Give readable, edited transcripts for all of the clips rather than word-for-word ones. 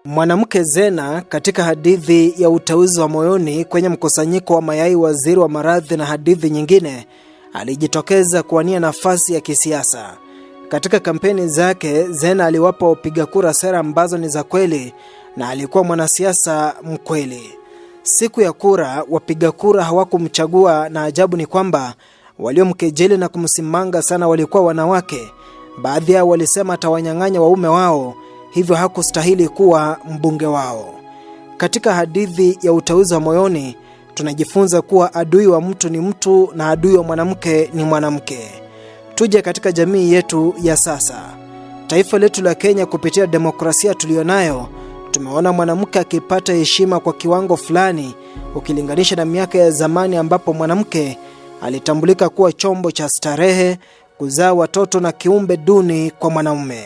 Mwanamke Zena katika hadithi ya uteuzi wa moyoni kwenye mkusanyiko wa mayai waziri wa maradhi na hadithi nyingine alijitokeza kuwania nafasi ya kisiasa. Katika kampeni zake, Zena aliwapa wapiga kura sera ambazo ni za kweli na alikuwa mwanasiasa mkweli. Siku ya kura, wapiga kura hawakumchagua, na ajabu ni kwamba waliomkejeli na kumsimanga sana walikuwa wanawake. Baadhi yao walisema atawanyang'anya waume wao, hivyo hakustahili kuwa mbunge wao. Katika hadithi ya uteuzi wa moyoni, tunajifunza kuwa adui wa mtu ni mtu na adui wa mwanamke ni mwanamke. Tuje katika jamii yetu ya sasa. Taifa letu la Kenya, kupitia demokrasia tulionayo, tumeona mwanamke akipata heshima kwa kiwango fulani ukilinganisha na miaka ya zamani ambapo mwanamke alitambulika kuwa chombo cha starehe, kuzaa watoto na kiumbe duni kwa mwanamume.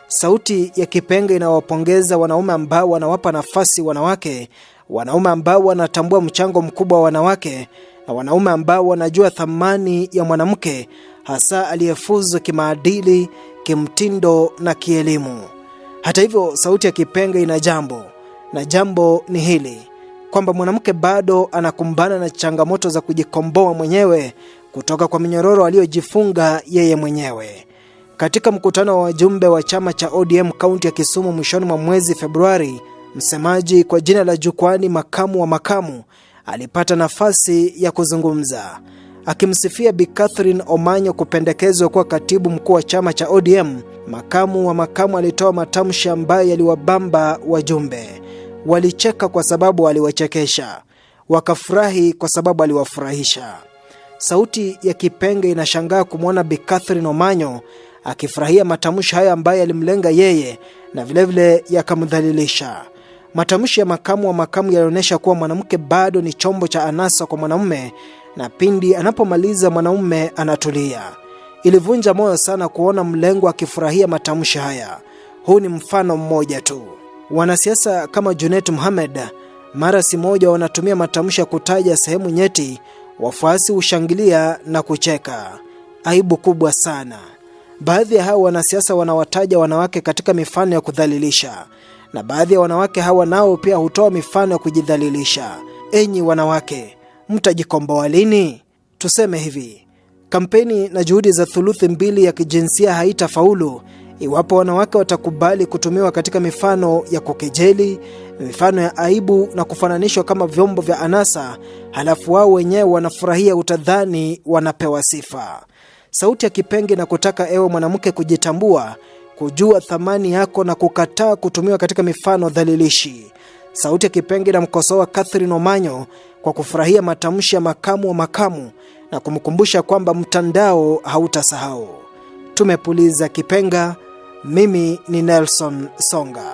Sauti ya Kipenga inawapongeza wanaume ambao wanawapa nafasi wanawake, wanaume ambao wanatambua mchango mkubwa wa wanawake, na wanaume ambao wanajua thamani ya mwanamke, hasa aliyefuzu kimaadili, kimtindo na kielimu. Hata hivyo, sauti ya Kipenga ina jambo, na jambo ni hili, kwamba mwanamke bado anakumbana na changamoto za kujikomboa mwenyewe kutoka kwa minyororo aliyojifunga yeye mwenyewe. Katika mkutano wa wajumbe wa chama cha ODM kaunti ya Kisumu mwishoni mwa mwezi Februari, msemaji kwa jina la Jukwani Makamu wa Makamu alipata nafasi ya kuzungumza. Akimsifia Bi Catherine Omanyo kupendekezwa kuwa katibu mkuu wa chama cha ODM, Makamu wa Makamu alitoa matamshi ambayo yaliwabamba wajumbe. Walicheka kwa sababu aliwachekesha, wakafurahi kwa sababu aliwafurahisha. Sauti ya Kipenga inashangaa kumwona Bi Catherine Omanyo akifurahia matamshi haya ambayo yalimlenga yeye na vilevile yakamdhalilisha. Matamshi ya Makamu wa Makamu yalionyesha kuwa mwanamke bado ni chombo cha anasa kwa mwanamume, na pindi anapomaliza mwanamume anatulia. Ilivunja moyo sana kuona mlengo akifurahia matamshi haya. Huu ni mfano mmoja tu. Wanasiasa kama Junet Mohamed mara si moja wanatumia matamshi ya kutaja sehemu nyeti, wafuasi hushangilia na kucheka. Aibu kubwa sana. Baadhi ya hao wanasiasa wanawataja wanawake katika mifano ya kudhalilisha, na baadhi ya wanawake hawa nao pia hutoa mifano ya kujidhalilisha. Enyi wanawake, mtajikomboa lini? Tuseme hivi, kampeni na juhudi za thuluthi mbili ya kijinsia haitafaulu iwapo wanawake watakubali kutumiwa katika mifano ya kukejeli, mifano ya aibu na kufananishwa kama vyombo vya anasa, halafu wao wenyewe wanafurahia utadhani wanapewa sifa. Sauti ya Kipenga na kutaka ewe mwanamke kujitambua, kujua thamani yako na kukataa kutumiwa katika mifano dhalilishi. Sauti ya Kipenga na mkosoa Catherine Omanyo kwa kufurahia matamshi ya Makamu wa Makamu na kumkumbusha kwamba mtandao hautasahau. Tumepuliza Kipenga. Mimi ni Nelson Songa.